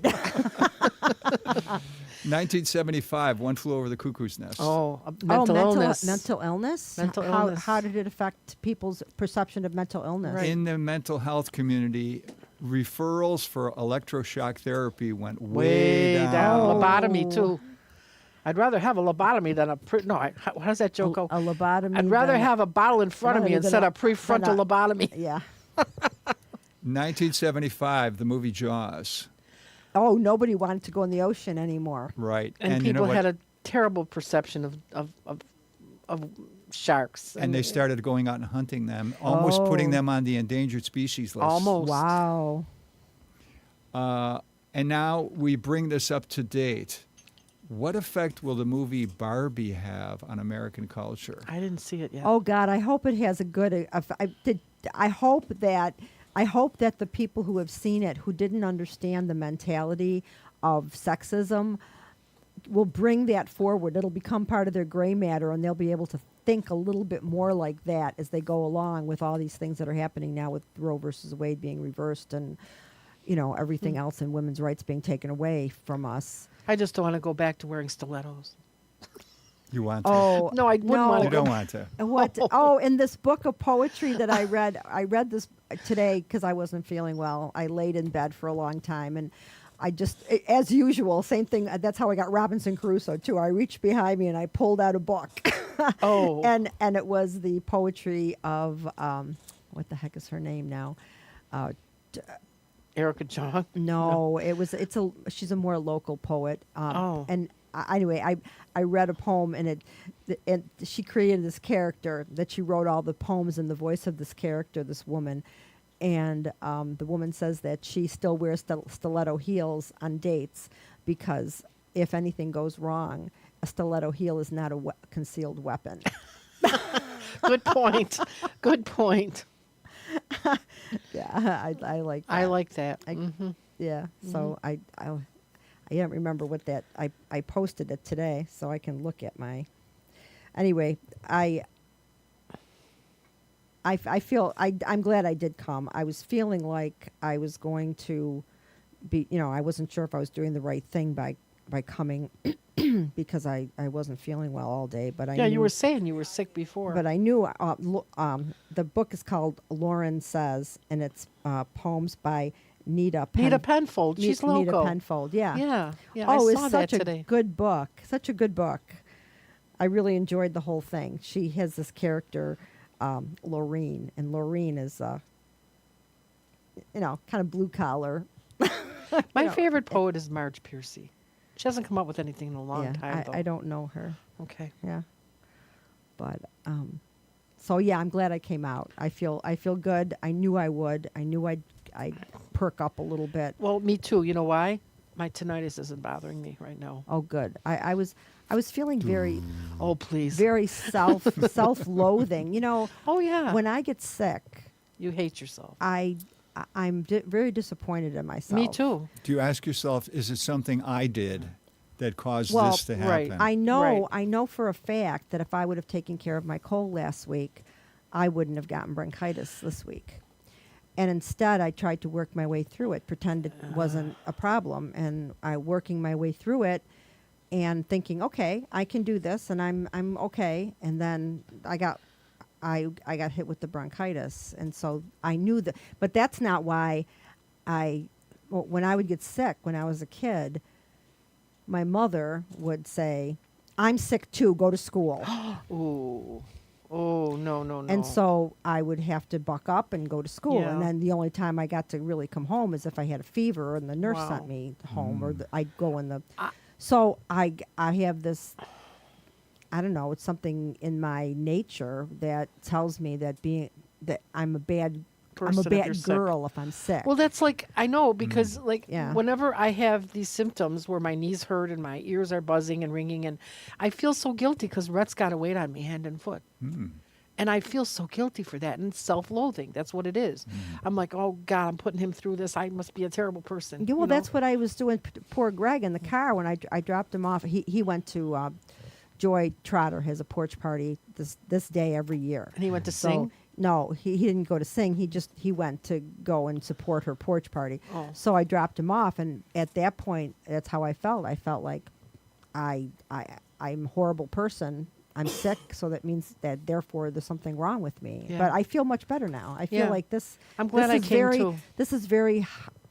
1975, One Flew Over the Cuckoo's Nest. Oh, mental illness. Mental illness. Mental how, illness. How did it affect people's perception of mental illness? Right. In the mental health community, referrals for electroshock therapy went Way down. Oh. Lobotomy, too. I'd rather have a lobotomy than a how does that joke go? A lobotomy. I'd rather than- have a bottle in front of me rather than instead a- of prefrontal than a- lobotomy. Yeah. 1975, the movie Jaws. Oh, nobody wanted to go in the ocean anymore. Right. And you know people what? had a terrible perception of sharks. And they started going out and hunting them, almost putting Oh. them on the endangered species list. Almost. Wow. And now we bring this up to date. What effect will the movie Barbie have on American culture? I didn't see it yet. Oh God, I hope it has a good. I hope that I hope that the people who have seen it, who didn't understand the mentality of sexism, will bring that forward. It'll become part of their gray matter, and they'll be able to think a little bit more like that as they go along with all these things that are happening now with Roe versus Wade being reversed and, everything else in women's rights being taken away from us. I just don't want to go back to wearing stilettos. You want to? Oh, No, I wouldn't no. want You to don't want to. What? Oh, in this book of poetry that I read this today because I wasn't feeling well. I laid in bed for a long time, and I just, as usual, same thing. That's how I got Robinson Crusoe too. I reached behind me and I pulled out a book. Oh. and it was the poetry of what the heck is her name now? Erica Jong. No, she's a more local poet. Oh. And anyway, I read a poem, and she created this character that she wrote all the poems in the voice of this character, this woman. And the woman says that she still wears stiletto heels on dates because if anything goes wrong, a stiletto heel is not a concealed weapon. Good point. Good point. Yeah, I like that. I like that. Yeah, so I don't remember what that, I posted it today, so I can look at my, anyway, I feel, I'm glad I did come. I was feeling like I was going to be, I wasn't sure if I was doing the right thing by coming because I wasn't feeling well all day, but I Yeah, knew, you were saying you were sick before. but I knew, the book is called Lauren Says, and it's poems by Nita Penfold. She's local. Nita Penfold, yeah. Yeah. Yeah. Oh, I it's saw that such a today. good book. Such a good book. I really enjoyed the whole thing. She has this character, Laureen, and Laureen is, kind of blue collar. My favorite poet is Marge Piercy. She hasn't come up with anything in a long time, though. I don't know her. Okay. Yeah, but so yeah, I'm glad I came out. I feel good. I knew I would. I knew I'd perk up a little bit. Well, me too. You know why? My tinnitus isn't bothering me right now. Oh, good. I was feeling very Oh, please. very self-loathing. Oh, yeah. When I get sick, You hate yourself. I'm very disappointed in myself. Me too. Do you ask yourself, is it something I did that caused Well, this to right. happen? I know. Right. I know for a fact that if I would have taken care of my cold last week, I wouldn't have gotten bronchitis this week. And instead, I tried to work my way through it, pretend it wasn't a problem, and I working my way through it, and thinking, okay, I can do this, and I'm okay. And then I got hit with the bronchitis, and so I knew that. But that's not why when I would get sick when I was a kid, my mother would say, "I'm sick too. Go to school." Ooh. Oh, no. And so I would have to buck up and go to school. Yeah. And then the only time I got to really come home is if I had a fever and the nurse Wow. sent me home, or I'd go in the. So I have this. I don't know. It's something in my nature that tells me that I'm a bad Person if you're sick. girl if I'm sick. Well, that's like, I know, because Yeah. whenever I have these symptoms where my knees hurt and my ears are buzzing and ringing, and I feel so guilty because Rhett's got to wait on me hand and foot. And I feel so guilty for that, and it's self-loathing. That's what it is. I'm like, oh, God, I'm putting him through this. I must be a terrible person. Yeah, well, that's what I was doing. Poor Greg in the car when I dropped him off. He went to Joy Trotter has a porch party this day every year. And he went to So, sing? No, he didn't go to sing. He went to go and support her porch party. Oh. So I dropped him off, and at that point, that's how I felt. I felt like I'm a horrible person. I'm sick, so that means that therefore there's something wrong with me. Yeah. But I feel much better now. I feel Yeah. like this. I'm glad I is came very, too. This is very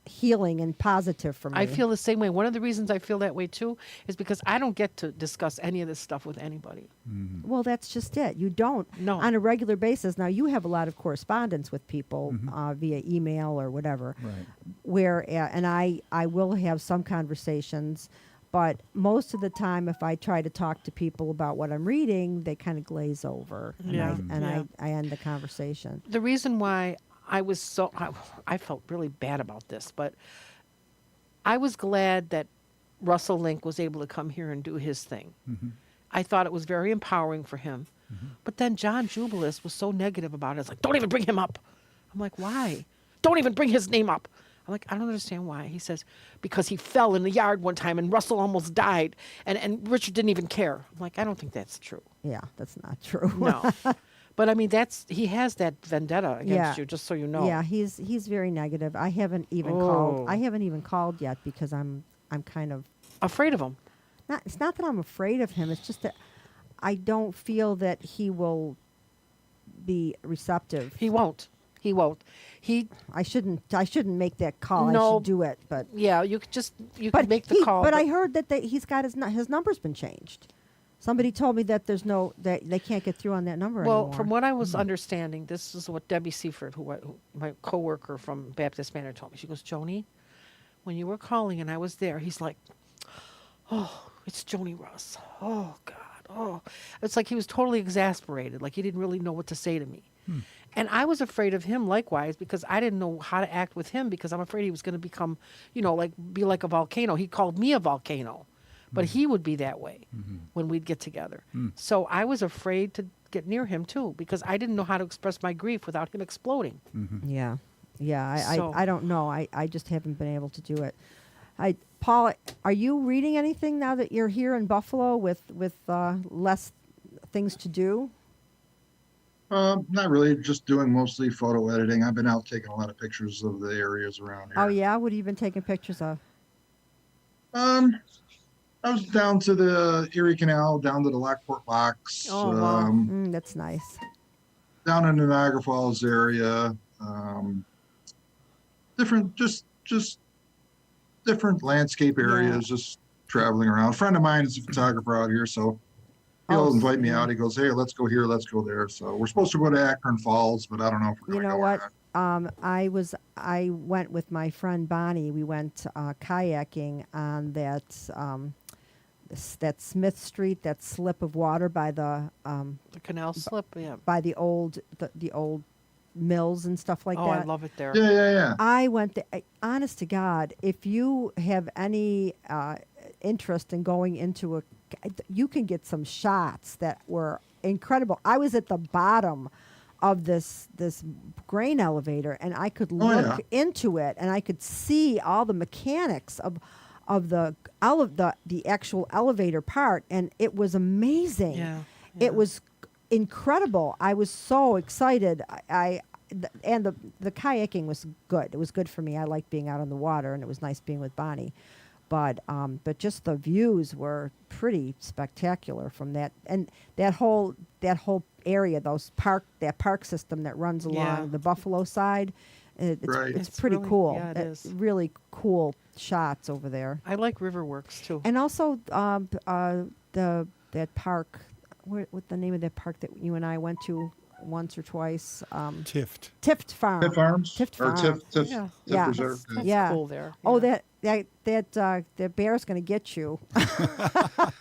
healing and positive for me. I feel the same way. One of the reasons I feel that way, too, is because I don't get to discuss any of this stuff with anybody. Well, that's just it. You don't No. on a regular basis. Now you have a lot of correspondence with people via email or whatever. Right. Where and I will have some conversations, but most of the time, if I try to talk to people about what I'm reading, they kind of glaze over, and Yeah. I end the conversation. The reason why I was I felt really bad about this, but I was glad that Russell Link was able to come here and do his thing. I thought it was very empowering for him. But then John Jubilis was so negative about it. It's like, don't even bring him up. I'm like, why? don't even bring his name up. I'm like, I don't understand why. He says, because he fell in the yard one time and Russell almost died and Richard didn't even care. I'm like, I don't think that's true. Yeah, that's not true. No. But I mean, he has that vendetta against Yeah. you, just so you know. Yeah, he's very negative. I haven't even called. I haven't even called yet because I'm kind of Afraid of him. it's not that I'm afraid of him. It's just that I don't feel that he will be receptive. He won't. He won't. I shouldn't make that call. I No. should do it, but Yeah, you could make the call. But I heard that he's got his number's been changed. Somebody told me that that they can't get through on that number Well, anymore. from what I was understanding, this is what Debbie Seifert, who my coworker from Baptist Manor, told me. She goes, Joni, when you were calling and I was there, he's like, oh, it's Joni Russ. Oh, God. Oh. It's like he was totally exasperated, like he didn't really know what to say to me. And I was afraid of him likewise because I didn't know how to act with him because I'm afraid he was going to become, be like a volcano. He called me a volcano, but he would be that way when we'd get together. So I was afraid to get near him too because I didn't know how to express my grief without him exploding. Yeah. So- I don't know. I just haven't been able to do it. Paula, are you reading anything now that you're here in Buffalo with less things to do? Not really, just doing mostly photo editing. I've been out taking a lot of pictures of the areas around here. Oh yeah, what have you been taking pictures of? I was down to the Erie Canal, down to the Lockport Locks, Oh, wow. That's nice. down in the Niagara Falls area. Different, just different landscape areas, just traveling around. A friend of mine is a photographer out here, so he'll Oh, invite me sweet. out. He goes, "Hey, let's go here, let's go there." So we're supposed to go to Akron Falls, but I don't know if we're You going to know go what? or not. I went with my friend Bonnie. We went kayaking on that Smith Street, that slip of water by the canal slip, yeah. old the old mills and stuff like Oh, that. I love it there. Yeah. I went there. Honest to God, if you have any interest in going into you can get some shots that were incredible. I was at the bottom of this grain elevator, and I could look into it, and I could see all the mechanics of the actual elevator part, and it was amazing. Yeah. It was incredible. I was so excited. And the kayaking was good. It was good for me. I like being out on the water, and it was nice being with Bonnie. But just the views were pretty spectacular from that, and that whole area, that park system that runs along Yeah. the Buffalo side. It's It's pretty really- cool. yeah, it is. Really cool shots over there. I like Riverworks too. And also that park, what the name of that park that you and I went to once or twice? Tift. Tift Farm. Tiff Farms? Tift Or Farm. Tiff Yeah. Yeah. Reserve? That's Yeah. cool there. Oh, yeah. that bear's going to get you. I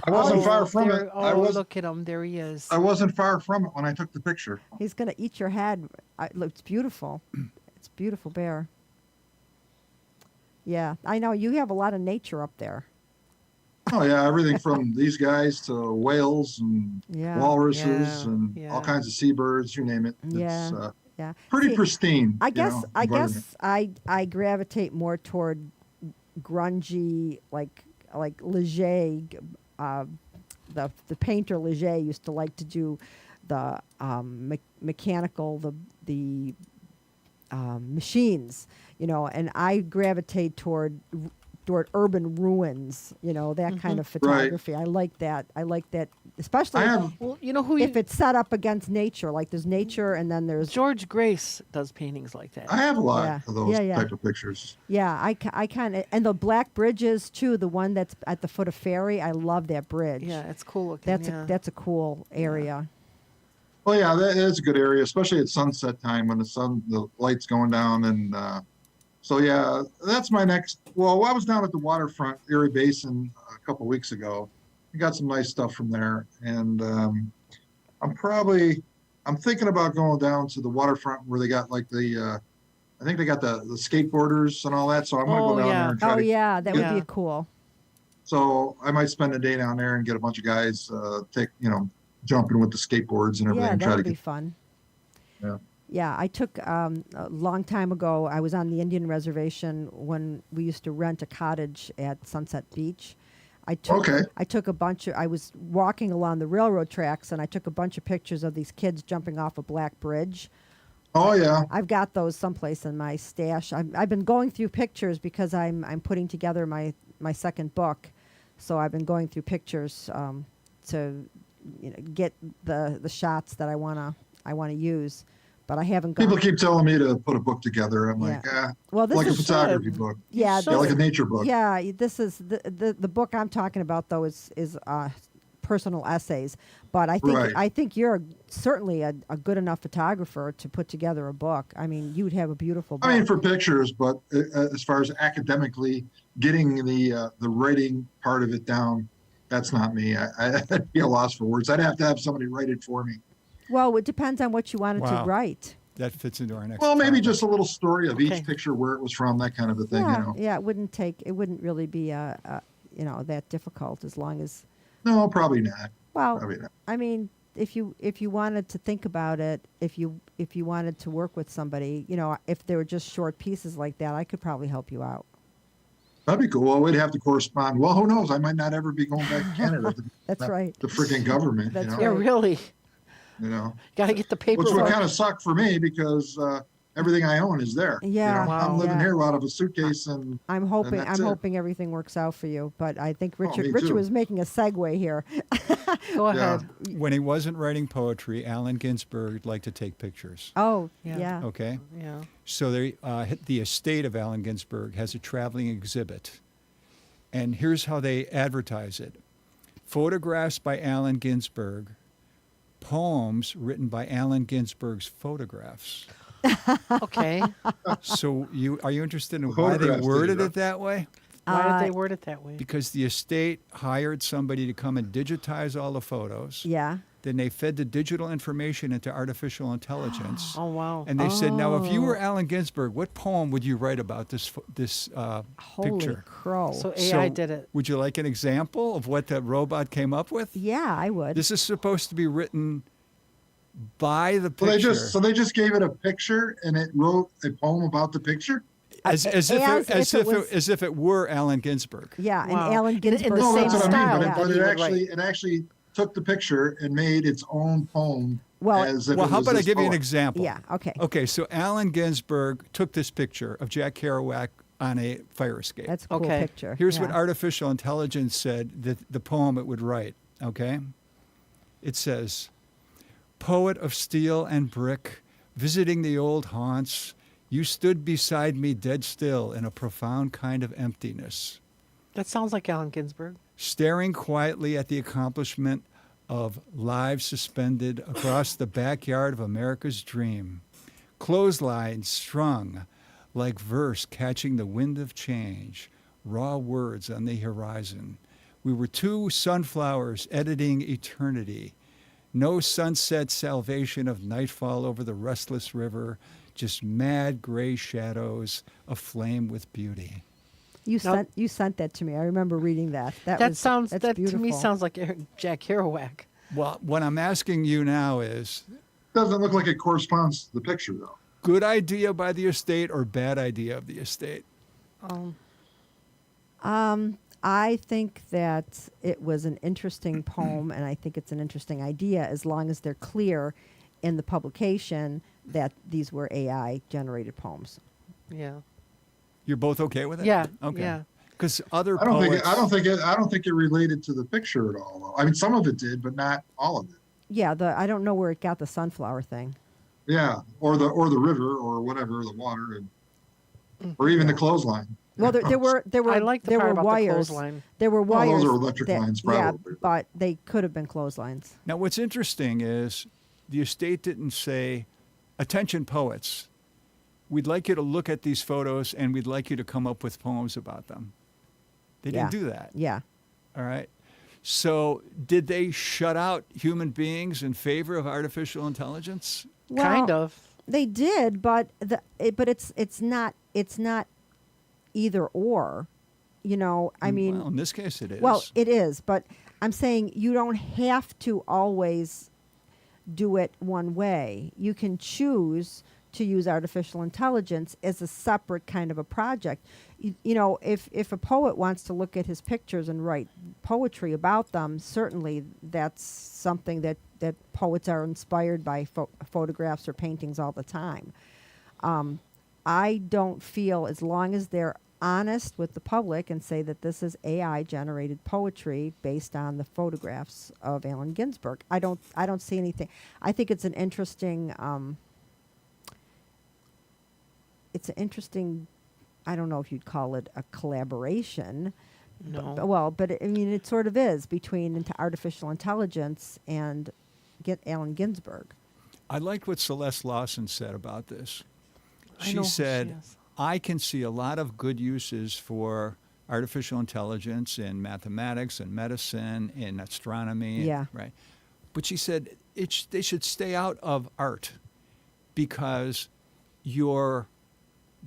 wasn't far from there, it. Oh, look at him. There he is. I wasn't far from it when I took the picture. He's going to eat your head. It's beautiful. It's a beautiful bear. Yeah, I know. You have a lot of nature up there. Oh yeah, everything from these guys to whales and Yeah. walruses Yeah, and yeah. all kinds of seabirds, you name it. It's Yeah. Yeah. pretty See, pristine. I you guess know, I environment. guess I gravitate more toward grungy like Leger. The painter Leger used to like to do the mechanical the machines, and I gravitate toward urban ruins, that kind of photography. I like that. Especially I have Well, you know who if it's set up against nature. Like there's nature, and then there's George Grace does paintings like that. I have a lot Yeah. of those Yeah, yeah. type of pictures. yeah. I kind of, and the black bridges too. The one that's at the foot of Ferry. I love that bridge. Yeah, it's cool looking. That's yeah. that's a cool area. Well, yeah, that is a good area, especially at sunset time when the light's going down. And so, yeah, that's my next. Well, I was down at the waterfront, Erie Basin, a couple weeks ago. I got some nice stuff from there. And I'm thinking about going down to the waterfront where they got like I think they got the skateboarders and all that. So I'm going to Oh, go down yeah. there and try Oh to. yeah, that would Yeah. be cool. So I might spend a day down there and get a bunch of guys jumping with the skateboards and everything. Yeah, and that try to would be get fun. Yeah. Yeah, I took a long time ago. I was on the Indian reservation when we used to rent a cottage at Sunset Beach. Okay. I took a bunch of. I was walking along the railroad tracks, and I took a bunch of pictures of these kids jumping off a black bridge. Oh yeah. I've got those someplace in my stash. I've been going through pictures because I'm putting together my second book, so I've been going through pictures to get the shots that I wanna use, but I haven't gone. People keep telling me to put a book together. I'm like, Well, this like a is photography book. yeah, should. Yeah, like a nature book. yeah. This is the book I'm talking about though is personal essays, but Right. I think you're certainly a good enough photographer to put together a book. I mean, you'd have a beautiful book. I mean, for pictures, but as far as academically getting the writing part of it down, that's not me. I'd be a loss for words. I'd have to have somebody write it for me. Well, it depends on what you wanted Wow. to write. That fits into our next. Well, maybe topic. just a little story of Okay. each picture, where it was from, that kind of a thing. Yeah, You know. yeah. It wouldn't really be that difficult as long as. No, probably not. Well, Probably not. I mean, if you wanted to think about it, if you wanted to work with somebody, if there were just short pieces like that, I could probably help you out. That'd be cool. Well, we'd have to correspond. Well, who knows? I might not ever be going back to Canada. That's right. The freaking government. That's you know. Yeah, right. really. You know. Got to get the Which would paperwork. kind of suck for me because everything I own is there. Yeah, You know, Wow. I'm living yeah. here out of a suitcase, and I'm hoping that's it. everything works out for you. But I think me Richard too. was making a segue here. Go Yeah. ahead. When he wasn't writing poetry, Allen Ginsberg liked to take pictures. Oh, Yeah. yeah. Okay, Yeah. so the estate of Allen Ginsberg has a traveling exhibit, and here's how they advertise it: photographs by Allen Ginsberg, poems written by Allen Ginsberg's photographs. Okay. So are you interested in why they Photographs, worded did you it that way? Why did Uh, they word it that way? Because the estate hired somebody to come and digitize all the photos. Yeah. Then they fed the digital information into artificial intelligence. Oh, wow. And they said, now, if you were Oh. Allen Ginsberg, what poem would you write about this Holy picture? crow. So AI So did it. Would you like an example of what the robot came up with? yeah, I would. This is supposed to be written by the so they picture. just gave it a picture, and it wrote a poem about the picture. as if it were Allen Ginsberg. yeah, Wow. and Allen In the Ginsberg. No, same that's what I style mean. that But he it would actually took the picture and made its own poem. Well, as if Well, it how was about I this give you an poet. example? Yeah, okay. Okay, so Allen Ginsberg took this picture of Jack Kerouac on a fire escape. That's a cool Okay. picture. Here's what yeah. artificial intelligence said that the poem it would write, okay? It says, poet of steel and brick, visiting the old haunts, you stood beside me dead still in a profound kind of emptiness, That sounds like Allen Ginsberg. staring quietly at the accomplishment of lives suspended across the backyard of America's dream, clotheslines strung like verse catching the wind of change, raw words on the horizon. We were two sunflowers editing eternity. No sunset salvation of nightfall over the restless river, just mad gray shadows aflame with beauty. You Now- sent that to me. I remember reading that. That's That beautiful. to me sounds like Jack Kerouac. Well, what I'm asking you now is, Doesn't look like it corresponds to the picture, though. good idea by the estate or bad idea of the estate? I think that it was an interesting poem, and I think it's an interesting idea as long as they're clear in the publication that these were AI generated poems. Yeah. You're both okay with it? Yeah. Okay. Yeah. Because other I don't poets, think I don't think it related to the picture at all. Though. I mean, some of it did, but not all of it. Yeah, I don't know where it got the sunflower thing. Yeah, or the river or whatever, the water, or even the clothesline. Well, there were I like the there part were about the wires. clothesline. There were Well, wires. those are electric lines, Yeah, probably. but they could have been clotheslines. Now, what's interesting is the estate didn't say, attention poets, we'd like you to look at these photos and we'd like you to come up with poems about them. They didn't Yeah. do that. Yeah. All right. So did they shut out human beings in favor of artificial intelligence? Well, Kind of. They did, but it's not either or. I mean, well, in this case it is. well, it is, but I'm saying you don't have to always do it one way. You can choose to use artificial intelligence as a separate kind of a project. You know, if a poet wants to look at his pictures and write poetry about them, certainly that's something that poets are inspired by photographs or paintings all the time. I don't feel, as long as they're honest with the public and say that this is AI generated poetry based on the photographs of Allen Ginsberg, I don't see anything. I think it's an interesting I don't know if you'd call it a collaboration. No. But I mean, it sort of is between artificial intelligence and Allen Ginsberg. I liked what Celeste Lawson said about this. I She know who said, she is. I can see a lot of good uses for artificial intelligence in mathematics and medicine and astronomy. Yeah. Right. But she said they should stay out of art because you're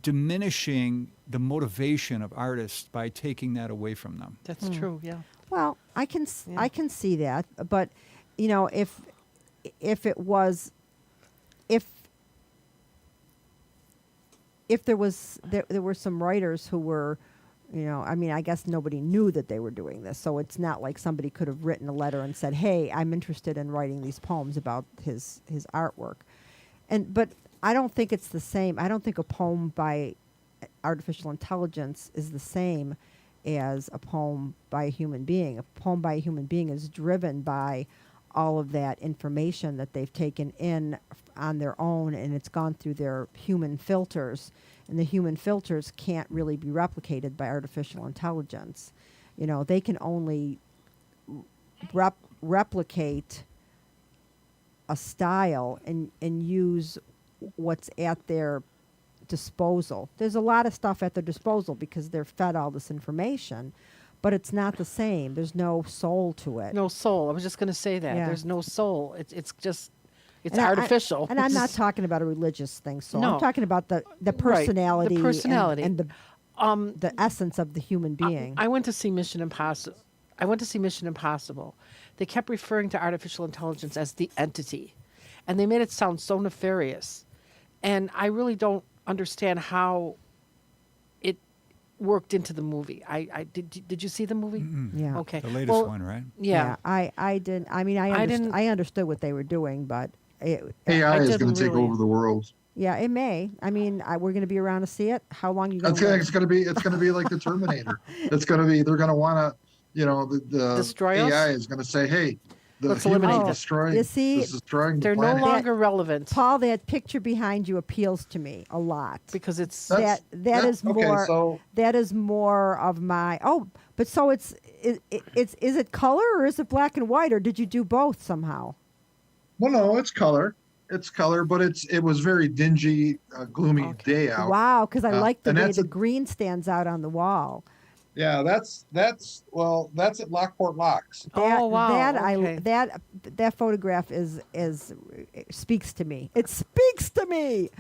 diminishing the motivation of artists by taking that away from them. That's true. Yeah. Well, I can Yeah. I can see that, but you know, if it was if there were some writers who were, you know, I mean, I guess nobody knew that they were doing this, so it's not like somebody could have written a letter and said, "Hey, I'm interested in writing these poems about his artwork," but I don't think it's the same. I don't think a poem by artificial intelligence is the same as a poem by a human being. A poem by a human being is driven by all of that information that they've taken in on their own, and it's gone through their human filters, and the human filters can't really be replicated by artificial intelligence. You know, they can only replicate a style and use what's at their disposal. There's a lot of stuff at their disposal because they're fed all this information, but it's not the same. There's no soul to it. No soul. I was just going to say that. Yeah. There's no soul. It's just, it's And artificial. and I'm not talking about a religious thing. So No. I'm talking about the the personality, personality. and the essence of the human being. I went to see Mission Impossible. They kept referring to artificial intelligence as the entity, and they made it sound so nefarious. And I really don't understand how it worked into the movie. Did you see the movie? Yeah. Okay. The latest Well, one, right? Yeah. I didn't. I mean, I didn't- I understood what they were doing, but AI is didn't going to take really- over the world. yeah, it may. I mean, we're going to be around to see it. How long you going to? It's going to be like the Terminator. It's going to be, they're going to want to, you know, the Destroy us? AI is going to say, hey, the Let's humans eliminate them. destroying, You see, this is destroying They're the no planet. longer relevant Paul, that picture behind you appeals to me a lot. because it's That's- that is okay, more. so That is more of my. Oh, but so is it color or is it black and white, or did you do both somehow? well, no, it's color. It's color, but it was very dingy, gloomy Okay. day out. Wow, because I like the and way that's the a- green stands out on the wall. Yeah, that's at Lockport Locks. Oh, wow, okay. That photograph is speaks to me. It speaks to me.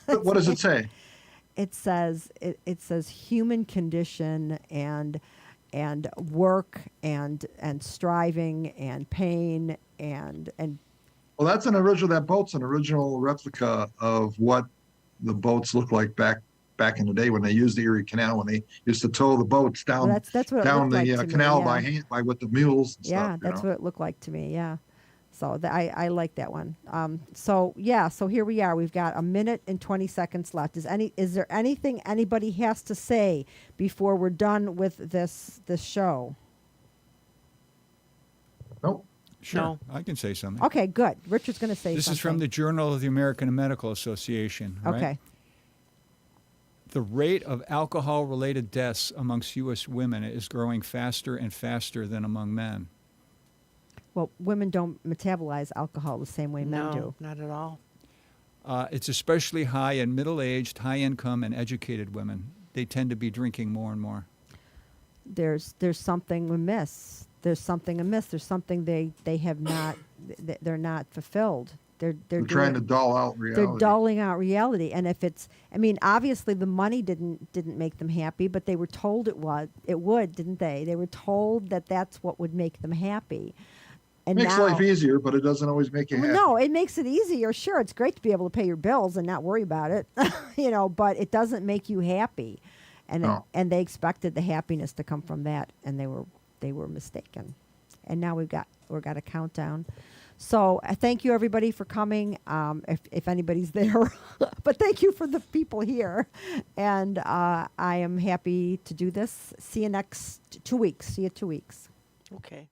What does it say? It says human condition and work and striving and pain and Well, that's an original. That boat's an original replica of what the boats looked like back in the day when they used the Erie Canal, when they used to tow the boats down well, that's what it down looked the like to canal me, by yeah. hand, with the mules and Yeah, stuff. that's what it looked like to me. Yeah, so I like that one. So here we are. We've got a minute and 20 seconds left. Is there anything anybody has to say before we're done with this show? Nope. Sure. No. I can say something. Okay, good. Richard's going to say This something. is from the Journal of the American Medical Association. Right? Okay. The rate of alcohol-related deaths amongst U.S. women is growing faster and faster than among men. Well, women don't metabolize alcohol the same way men no, do. not at all. It's especially high in middle-aged, high-income, and educated women. They tend to be drinking more and more. There's something amiss. There's something amiss. There's something they have not. They're not fulfilled. They're trying to dull out reality. They're dulling out reality. And if it's, I mean, obviously the money didn't make them happy, but they were told it would, didn't they? They were told that that's what would make them happy. And Makes now, life easier, but it doesn't always make you well, happy. no, it makes it easier. Sure, it's great to be able to pay your bills and not worry about it, but it doesn't make you happy. And No. and they expected the happiness to come from that, and they were mistaken. And now we've got a countdown. So thank you everybody for coming. If anybody's there, but thank you for the people here. And I am happy to do this. See you next 2 weeks. See you 2 weeks. Okay.